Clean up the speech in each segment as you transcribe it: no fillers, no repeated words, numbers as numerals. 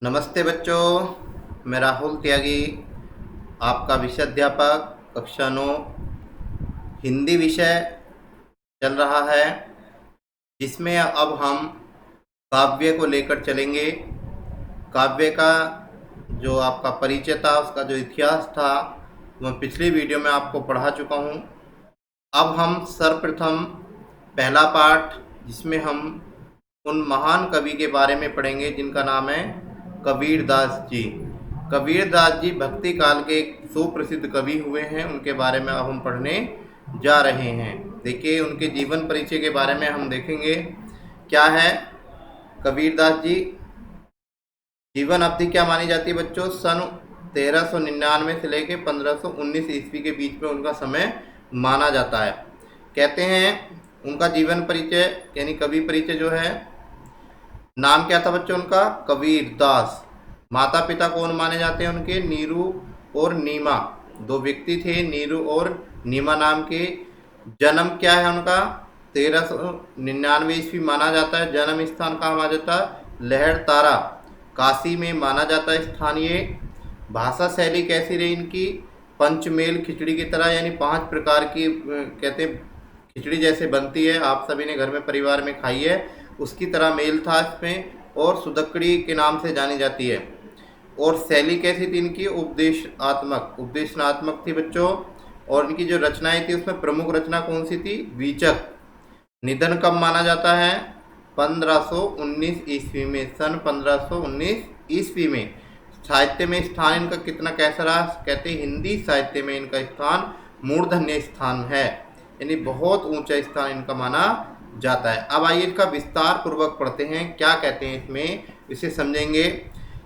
नमस्ते बच्चों, मैं राहुल त्यागी, आपका विषय अध्यापक कक्षा 9 हिंदी विषय चल रहा है, जिसमें अब हम काव्य को लेकर चलेंगे। काव्य का जो आपका परिचय था, उसका जो इतिहास था, मैं पिछली वीडियो में आपको पढ़ा चुका हूँ। अब हम सर्वप्रथम पहला पाठ, जिसमें हम उन महान कवि के बारे में पढ़ेंगे जिनका नाम है कबीरदास जी। कबीरदास जी भक्ति काल के सुप्रसिद्ध कवि हुए हैं, उनके बारे में अब हम पढ़ने जा रहे हैं। देखिए, उनके जीवन परिचय के बारे में हम देखेंगे। क्या है कबीरदास जी? जीवन अवधि क्या मानी जाती है बच्चों? सन 1399 से लेकर 1519 ईस्वी के बीच में उनका समय माना जाता है। कहते हैं उनका जीवन परिचय यानी कवि परिचय जो है, नाम क्या था बच्चों उनका? कबीरदास। माता पिता कौन माने जाते हैं उनके? नीरू और नीमा, दो व्यक्ति थे, नीरू और नीमा नाम के। जन्म क्या है उनका? 1399 ईस्वी माना जाता है। जन्म स्थान कहाँ माना जाता है? लहड़ तारा, काशी में माना जाता है स्थान ये। भाषा शैली कैसी रही इनकी? पंचमेल खिचड़ी की तरह, यानी 5 प्रकार की कहते हैं खिचड़ी जैसे बनती है, आप सभी ने घर में परिवार में खाई है, उसकी तरह मेल था इसमें, और सुदक्कड़ी के नाम से जानी जाती है। और शैली कैसी थी इनकी? उपदेशनात्मक थी बच्चों। और इनकी जो रचनाएं थी, उसमें प्रमुख रचना कौन सी थी? वीचक। निधन कब माना जाता है? 1519 ईस्वी में, सन 1519 ईस्वी में। साहित्य में स्थान इनका कितना कैसा रहा? कहते हैं हिंदी साहित्य में इनका स्थान मूर्धन्य स्थान है, यानी बहुत ऊंचा स्थान इनका माना जाता है। अब आइए इसका विस्तार पूर्वक पढ़ते हैं, क्या कहते हैं इसमें, इसे समझेंगे।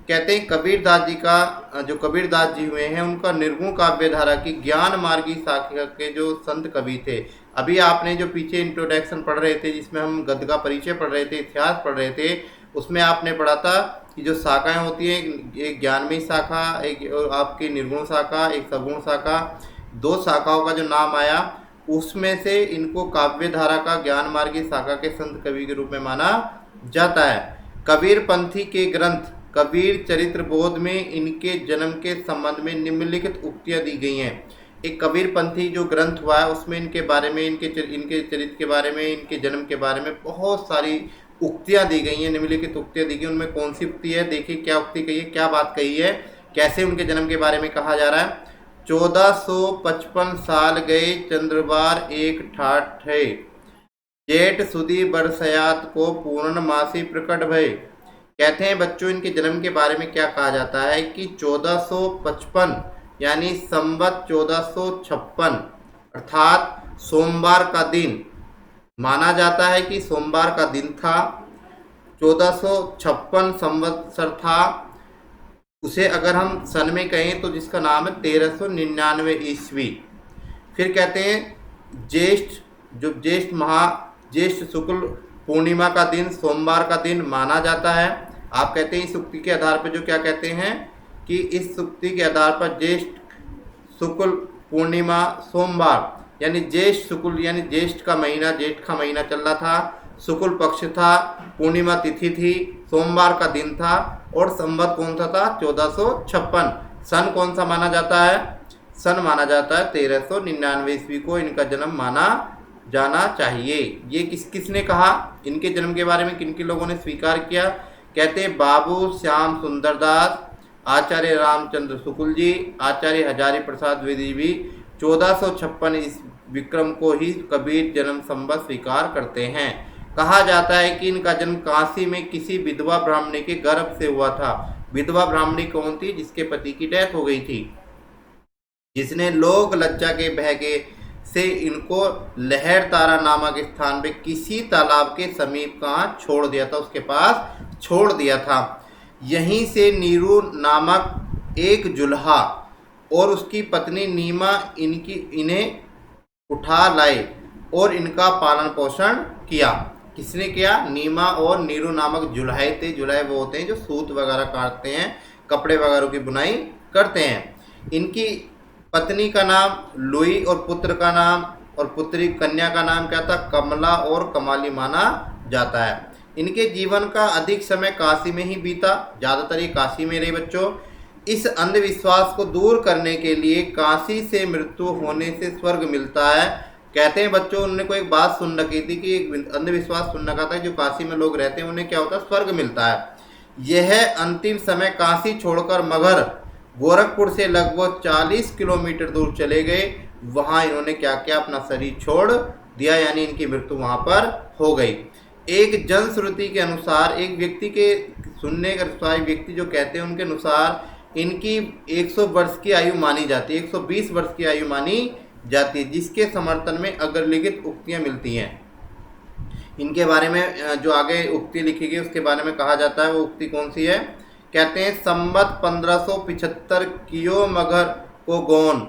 कहते हैं कबीरदास जी का, जो कबीरदास जी हुए हैं, उनका निर्गुण काव्य धारा की ज्ञान मार्गी शाखा के जो संत कवि थे। अभी आपने जो पीछे इंट्रोडक्शन पढ़ रहे थे, जिसमें हम गद्य का परिचय पढ़ रहे थे, इतिहास पढ़ रहे थे, उसमें आपने पढ़ा था कि जो शाखाएं होती हैं, एक ज्ञानमयी शाखा, एक आपकी निर्गुण शाखा, एक सगुण शाखा, 2 शाखाओं का जो नाम आया, उसमें से इनको काव्य धारा का ज्ञान मार्गी शाखा के संत कवि के रूप में माना जाता है। कबीर पंथी के ग्रंथ कबीर चरित्र बोध में इनके जन्म के संबंध में निम्नलिखित उक्तियां दी गई हैं। एक कबीर पंथी जो ग्रंथ हुआ है, उसमें इनके बारे में, इनके चरित्र के बारे में, इनके जन्म के बारे में बहुत सारी उक्तियां दी गई हैं, निम्नलिखित उक्तियां दी गई। उनमें कौन सी उक्ति है? देखिए क्या उक्ति कही है, क्या बात कही है, कैसे उनके जन्म के बारे में कहा जा रहा है। 1455 साल गए चंद्रवार एक ठाठ है, जेठ सुदी बरसयात को पूर्णमासी प्रकट भय। कहते हैं बच्चों, इनके जन्म के बारे में क्या कहा जाता है कि 1455 यानी संवत 1456 अर्थात सोमवार का दिन माना जाता है कि सोमवार का दिन था। 1456 संवत्सर था। उसे अगर हम सन में कहें तो जिसका नाम है 1399 ईस्वी। फिर कहते हैं ज्येष्ठ, जो ज्येष्ठ शुक्ल पूर्णिमा का दिन, सोमवार का दिन माना जाता है। आप कहते हैं इस उक्ति के आधार पर, जो क्या कहते हैं कि इस उक्ति के आधार पर ज्येष्ठ शुक्ल पूर्णिमा सोमवार, यानी ज्येष्ठ शुक्ल यानी ज्येष्ठ का महीना, जेठ का महीना चल रहा था, शुक्ल पक्ष था, पूर्णिमा तिथि थी, सोमवार का दिन था, और संवत कौन सा था? 1456। सन कौन सा माना जाता है? सन माना जाता है 1399 ईस्वी को इनका जन्म माना जाना चाहिए। ये किसने कहा? इनके जन्म के बारे में किन किन लोगों ने स्वीकार किया? कहते हैं बाबू श्याम सुंदरदास, आचार्य रामचंद्र शुक्ल जी, आचार्य हजारी प्रसाद द्विवेदी भी 1456 इस विक्रम को ही कबीर जन्म संवत स्वीकार करते हैं। कहा जाता है कि इनका जन्म काशी में किसी विधवा ब्राह्मणी के गर्भ से हुआ था। विधवा ब्राह्मणी कौन थी? जिसके पति की डेथ हो गई थी, जिसने लोक लज्जा के बहके से इनको लहड़ तारा नामक स्थान पे किसी तालाब के समीप कहाँ छोड़ दिया था, उसके पास छोड़ दिया था। यहीं से नीरू नामक एक जुल्हा और उसकी पत्नी नीमा इन्हें उठा लाए और इनका पालन पोषण किया। किसने किया? नीमा और नीरू नामक जुल्हे थे। जुल्हे वो होते हैं जो सूत वगैरह काटते हैं, कपड़े वगैरह की बुनाई करते हैं। इनकी पत्नी का नाम लुई और पुत्र का नाम और पुत्री कन्या का नाम क्या था? कमला और कमाली माना जाता है। इनके जीवन का अधिक समय काशी में ही बीता, ज़्यादातर ये काशी में रहे बच्चों। इस अंधविश्वास को दूर करने के लिए काशी से मृत्यु होने से स्वर्ग मिलता है। कहते हैं बच्चों, उन्होंने कोई एक बात सुन रखी थी कि एक अंधविश्वास सुन रखा था, जो काशी में लोग रहते हैं उन्हें क्या होता है, स्वर्ग मिलता है। यह अंतिम समय काशी छोड़कर मगध गोरखपुर से लगभग 40 किलोमीटर दूर चले गए। वहां इन्होंने क्या किया, अपना शरीर छोड़ दिया, यानी इनकी मृत्यु वहां पर हो गई। एक जनश्रुति के अनुसार, एक व्यक्ति के सुनने के अनुसार, व्यक्ति जो कहते हैं उनके अनुसार इनकी 100 वर्ष की आयु मानी जाती है, 120 वर्ष की आयु मानी जाती है, जिसके समर्थन में अग्रलिखित उक्तियां मिलती हैं। इनके बारे में जो आगे उक्ति लिखी गई उसके बारे में कहा जाता है, वो उक्ति कौन सी है। कहते हैं, संवत 1575 कियो मगर को गौन,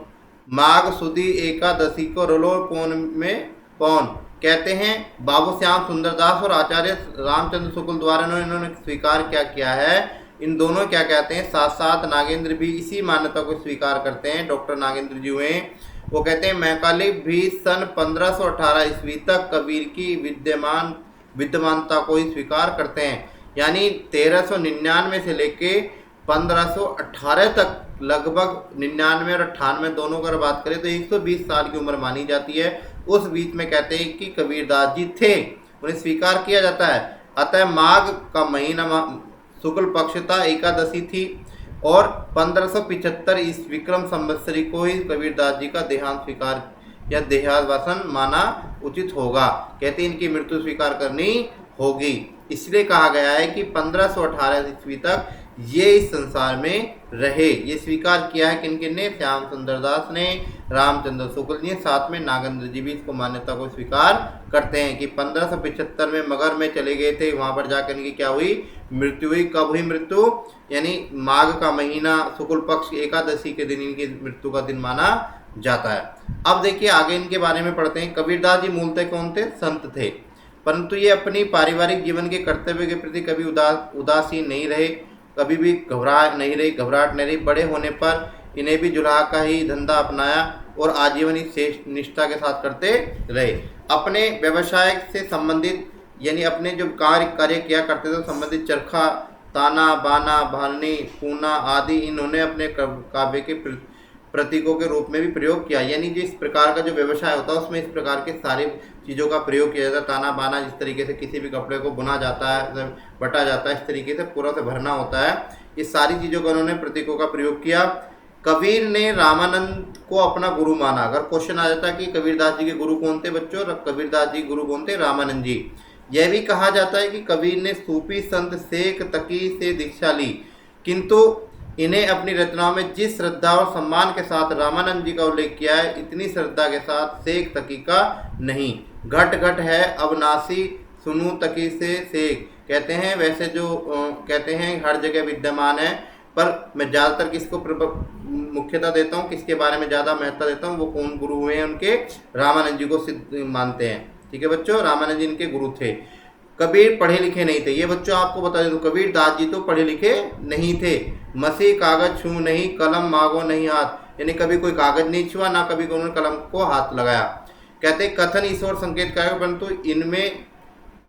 माघ सुदी एकादशी को रलो पौन में पौन। कहते हैं बाबू श्याम सुंदरदास और आचार्य रामचंद्र शुक्ल द्वारा इन्होंने स्वीकार क्या किया है। इन दोनों क्या कहते हैं, साथ साथ नागेंद्र भी इसी मान्यता को स्वीकार करते हैं। डॉक्टर नागेंद्र जी हुए, वो कहते हैं मैकाले भी सन 1518 ईस्वी तक कबीर की विद्यमानता को ही स्वीकार करते हैं। यानी 1399 से लेके 1518 तक लगभग 99 और 98 दोनों अगर बात करें तो 120 साल की उम्र मानी जाती है। उस बीच में कहते हैं कि कबीरदास जी थे, उन्हें स्वीकार किया जाता है। अतः माघ का महीना शुक्ल पक्ष था, एकादशी थी, और 1575 इस विक्रम संवत्सरी को ही कबीरदास जी का देहांत स्वीकार या देहावसान माना उचित होगा। कहते इनकी मृत्यु स्वीकार करनी होगी। इसलिए कहा गया है कि 1518 ईस्वी तक ये इस संसार में रहे। ये स्वीकार किया है किन ने, श्याम सुंदरदास ने, रामचंद्र शुक्ल जी, साथ में नागेंद्र जी भी इसको मान्यता को स्वीकार करते हैं कि 1575 में मगध में चले गए थे, वहां पर जाकर इनकी क्या हुई, मृत्यु हुई। कब हुई मृत्यु, यानी माघ का महीना शुक्ल पक्ष एकादशी के दिन इनकी मृत्यु का दिन माना जाता है। अब देखिए आगे इनके बारे में पढ़ते हैं। कबीरदास जी मूलतः कौन थे, संत थे, परंतु ये अपनी पारिवारिक जीवन के कर्तव्य के प्रति कभी उदासीन नहीं रहे, कभी भी घबराहट नहीं रही। बड़े होने पर इन्हें भी जुलाहा का ही धंधा अपनाया और आजीवन ही निष्ठा के साथ करते रहे। अपने व्यवसाय से संबंधित, यानी अपने जो कार्य किया करते थे संबंधित चरखा, ताना, बाना, भालनी, पूना आदि इन्होंने अपने काव्य के प्रतीकों के रूप में भी प्रयोग किया। यानी जिस प्रकार का जो व्यवसाय होता है उसमें इस प्रकार के सारी चीज़ों का प्रयोग किया जाता है। ताना बाना, जिस तरीके से किसी भी कपड़े को बुना जाता है, बटा जाता है, इस तरीके से पूरा से भरना होता है, इस सारी चीज़ों का उन्होंने प्रतीकों का प्रयोग किया। कबीर ने रामानंद को अपना गुरु माना। अगर क्वेश्चन आ जाता है कि कबीरदास जी के गुरु कौन थे बच्चों, कबीरदास जी गुरु कौन थे, रामानंद जी। यह भी कहा जाता है कि कबीर ने सूफी संत शेख तकी से दीक्षा ली, किंतु इन्हें अपनी रचनाओं में जिस श्रद्धा और सम्मान के साथ रामानंद जी का उल्लेख किया है, इतनी श्रद्धा के साथ शेख तकी का नहीं। घट घट है अविनाशी, सुनू तकी से शेख। कहते हैं वैसे जो कहते हैं हर जगह विद्यमान है, पर मैं ज़्यादातर किसको मुख्यता देता हूँ, किसके बारे में ज़्यादा महत्व देता हूँ, वो कौन गुरु हुए हैं उनके, रामानंद जी को सिद्ध मानते हैं। ठीक है बच्चों, रामानंद जी इनके गुरु थे। कबीर पढ़े लिखे नहीं थे, ये बच्चों आपको बता दें, कबीर दास जी तो पढ़े लिखे नहीं थे। मसी कागज छू नहीं, कलम मांगो नहीं हाथ, यानी कभी कोई कागज नहीं छुआ, ना कभी उन्होंने कलम को हाथ लगाया। कहते कथन ईश्वर संकेत का है, परंतु इनमें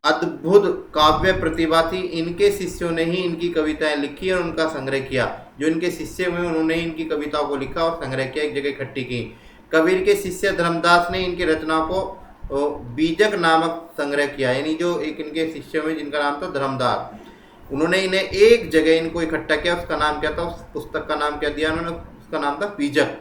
अद्भुत काव्य प्रतिभा थी। इनके शिष्यों ने ही इनकी कविताएं लिखी और उनका संग्रह किया। जो इनके शिष्य हुए उन्होंने इनकी कविताओं को लिखा और संग्रह किया, एक जगह इकट्ठी की। कबीर के शिष्य धर्मदास ने इनकी रचनाओं को बीजक नामक संग्रह किया, यानी जो एक इनके शिष्य हुए जिनका नाम था धर्मदास, उन्होंने इन्हें एक जगह इनको इकट्ठा किया। उसका नाम क्या था, उस पुस्तक का नाम क्या दिया उन्होंने, उसका नाम था बीजक।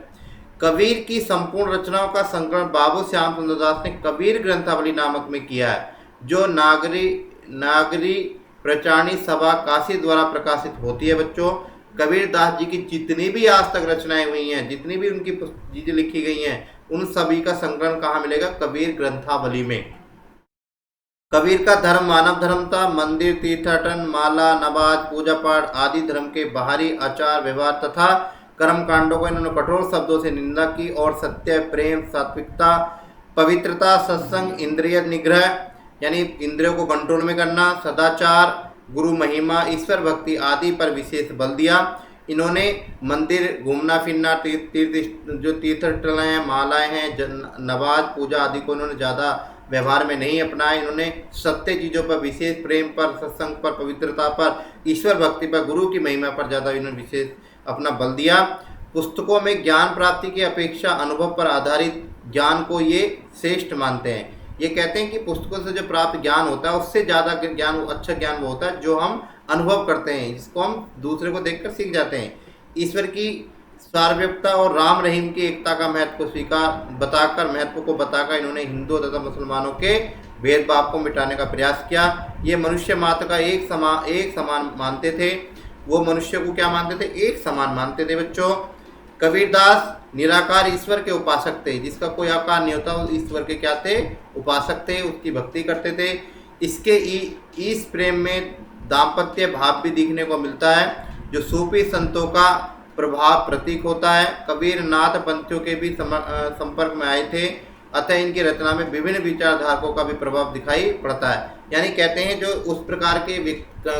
कबीर की संपूर्ण रचनाओं का संकलन बाबू श्याम सुंदरदास ने कबीर ग्रंथावली नामक में किया है, जो नागरी प्रचारणी सभा काशी द्वारा प्रकाशित होती है। बच्चों, कबीर दास जी की जितनी भी आज तक रचनाएं हुई हैं, जितनी भी उनकी चीजें लिखी गई हैं, उन सभी का संकलन कहाँ मिलेगा, कबीर ग्रंथावली में। कबीर का धर्म मानव धर्म था। मंदिर, तीर्थाटन, माला, नमाज, पूजा पाठ आदि धर्म के बाहरी आचार व्यवहार तथा कर्म कांडों को इन्होंने कठोर शब्दों से निंदा की और सत्य, प्रेम, सात्विकता, पवित्रता, सत्संग, इंद्रिय निग्रह यानी इंद्रियों को कंट्रोल में करना, सदाचार, गुरु महिमा, ईश्वर भक्ति आदि पर विशेष बल दिया। इन्होंने मंदिर घूमना फिरना, तीर्थ जो तीर्थस्थल हैं, मालाएं हैं, नमाज पूजा आदि को इन्होंने ज़्यादा व्यवहार में नहीं अपनाया। इन्होंने सत्य चीज़ों पर, विशेष प्रेम पर, सत्संग पर, पवित्रता पर, ईश्वर भक्ति पर, गुरु की महिमा पर ज़्यादा इन्होंने विशेष अपना बल दिया। पुस्तकों में ज्ञान प्राप्ति की अपेक्षा अनुभव पर आधारित ज्ञान को ये श्रेष्ठ मानते हैं। ये कहते हैं कि पुस्तकों से जो प्राप्त ज्ञान होता है उससे ज़्यादा ज्ञान, अच्छा ज्ञान वो होता है जो हम अनुभव करते हैं, जिसको हम दूसरे को देखकर सीख जाते हैं। ईश्वर की सार्वभौमिकता और राम रहीम की एकता का महत्व को बताकर इन्होंने हिंदू तथा मुसलमानों के भेदभाव को मिटाने का प्रयास किया। ये मनुष्य मात्र का एक समान मानते थे। वो मनुष्य को क्या मानते थे? एक समान मानते थे बच्चों। कबीरदास निराकार ईश्वर के उपासक थे, जिसका कोई आकार नहीं होता, उस ईश्वर के क्या थे? उपासक थे, उसकी भक्ति करते थे। इसके इस प्रेम में दाम्पत्य भाव भी दिखने को मिलता है, जो सूफी संतों का प्रभाव प्रतीक होता है। कबीर नाथ पंथों के भी संपर्क में आए थे, अतः इनकी रचना में विभिन्न विचारधारकों का भी प्रभाव दिखाई पड़ता है। यानी कहते हैं जो उस प्रकार के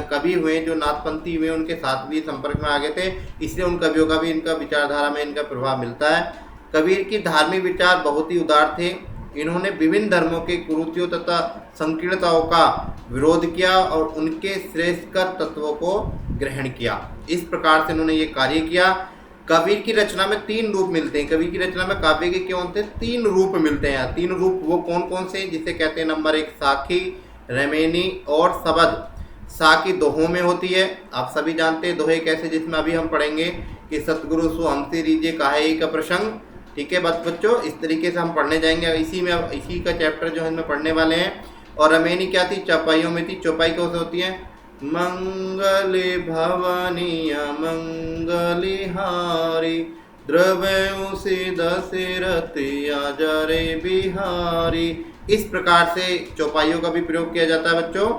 कवि हुए जो नाथपंथी हुए, उनके साथ भी संपर्क में आ गए थे, इसलिए उन कवियों का भी इनका विचारधारा में इनका प्रभाव मिलता है। कबीर की धार्मिक विचार बहुत ही उदार थे। इन्होंने विभिन्न धर्मों के कुरीतियों तथा संकीर्णताओं का विरोध किया और उनके श्रेष्ठकर तत्वों को ग्रहण किया। इस प्रकार से इन्होंने ये कार्य किया। कबीर की रचना में 3 रूप मिलते हैं। कबीर की रचना में काव्य के क्यों होते हैं? 3 रूप मिलते हैं। 3 रूप वो कौन कौन से हैं? जिसे कहते हैं नंबर 1 साखी, रमैनी और सबद। साखी दोहों में होती है, आप सभी जानते हैं दोहे कैसे, जिसमें अभी हम पढ़ेंगे कि सतगुरु सु हमसे रीजे काहे का प्रसंग। ठीक है बच्चों, इस तरीके से हम पढ़ने जाएंगे। इसी का चैप्टर जो हम पढ़ने वाले हैं। और रमैनी क्या थी? चौपाइयों में थी। चौपाई कैसे होती है? मंगले भवनीय मंगली हारी, द्रव्यों से दशरथ आजरे बिहारी। इस प्रकार से चौपाइयों का भी प्रयोग किया जाता है बच्चों।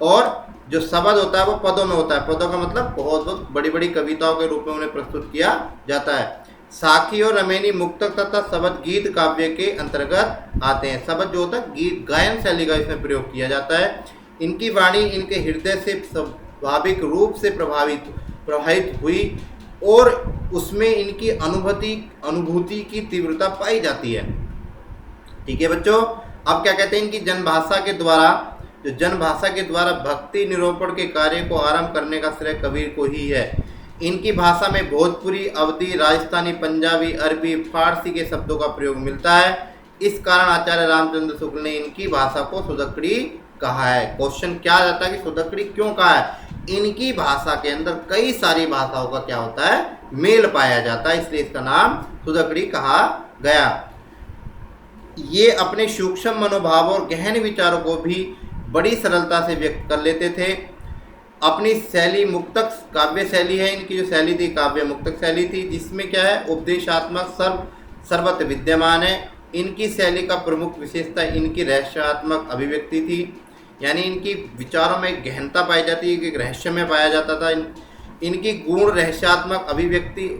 और जो शब्द होता है वो पदों में होता है। पदों का मतलब बहुत बड़ी बड़ी कविताओं के रूप में उन्हें प्रस्तुत किया जाता है। साखी और रमैनी मुक्तक तथा शब्द गीत काव्य के अंतर्गत आते हैं। शब्द जो होता है गीत गायन शैली का इसमें प्रयोग किया जाता है। इनकी वाणी इनके हृदय से स्वाभाविक रूप से प्रभावित हुई और उसमें इनकी अनुभूति की तीव्रता पाई जाती है। ठीक है बच्चों, अब क्या कहते हैं? इनकी जनभाषा के द्वारा भक्ति निरूपण के कार्य को आरंभ करने का श्रेय कबीर को ही है। इनकी भाषा में भोजपुरी, अवधी, राजस्थानी, पंजाबी, अरबी, फारसी के शब्दों का प्रयोग मिलता है। इस कारण आचार्य रामचंद्र शुक्ल ने इनकी भाषा को सुदक्कड़ी कहा है। क्वेश्चन क्या आता है कि सुदक्कड़ी क्यों कहा है? इनकी भाषा के अंदर कई सारी भाषाओं का क्या होता है? मेल पाया जाता है, इसलिए इसका नाम सुदक्कड़ी कहा गया। ये अपने सूक्ष्म मनोभाव और गहन विचारों को भी बड़ी सरलता से व्यक्त कर लेते थे। अपनी शैली मुक्तक काव्य शैली है, इनकी जो शैली थी काव्य मुक्तक शैली थी, जिसमें क्या है? उपदेशात्मक सर्वत्र विद्यमान है। इनकी शैली का प्रमुख विशेषता इनकी रहस्यात्मक अभिव्यक्ति थी, यानी इनकी विचारों में गहनता पाई जाती है, एक रहस्य में पाया जाता था। इनकी गुण रहस्यात्मक अभिव्यक्ति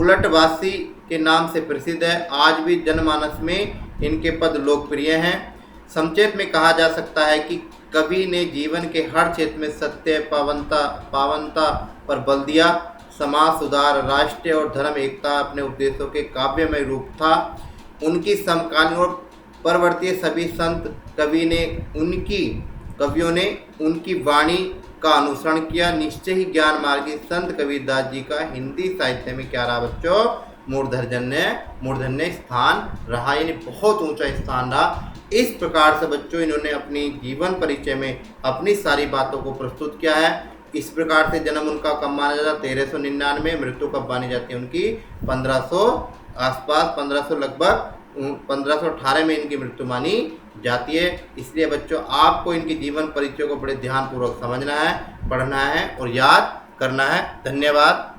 उलटवासी के नाम से प्रसिद्ध है। आज भी जनमानस में इनके पद लोकप्रिय हैं। संक्षेप में कहा जा सकता है कि कवि ने जीवन के हर क्षेत्र में सत्य, पावनता पर बल दिया। समाज सुधार, राष्ट्रीय और धर्म एकता अपने उपदेशों के काव्यमय रूप था। उनकी समकालीन और परवर्ती सभी संत कवियों ने उनकी वाणी का अनुसरण किया। निश्चय ही ज्ञान मार्गी संत कबीरदास जी का हिंदी साहित्य में क्या रहा बच्चों? मूर्धन्य स्थान रहा, यानी बहुत ऊंचा स्थान रहा। इस प्रकार से बच्चों इन्होंने अपनी जीवन परिचय में अपनी सारी बातों को प्रस्तुत किया है। इस प्रकार से जन्म उनका कब माना जाता है? 1399। मृत्यु कब मानी जाती है उनकी? 1500 आसपास, 1500 लगभग 1518 में इनकी मृत्यु मानी जाती है। इसलिए बच्चों आपको इनके जीवन परिचय को बड़े ध्यानपूर्वक समझना है, पढ़ना है और याद करना है। धन्यवाद।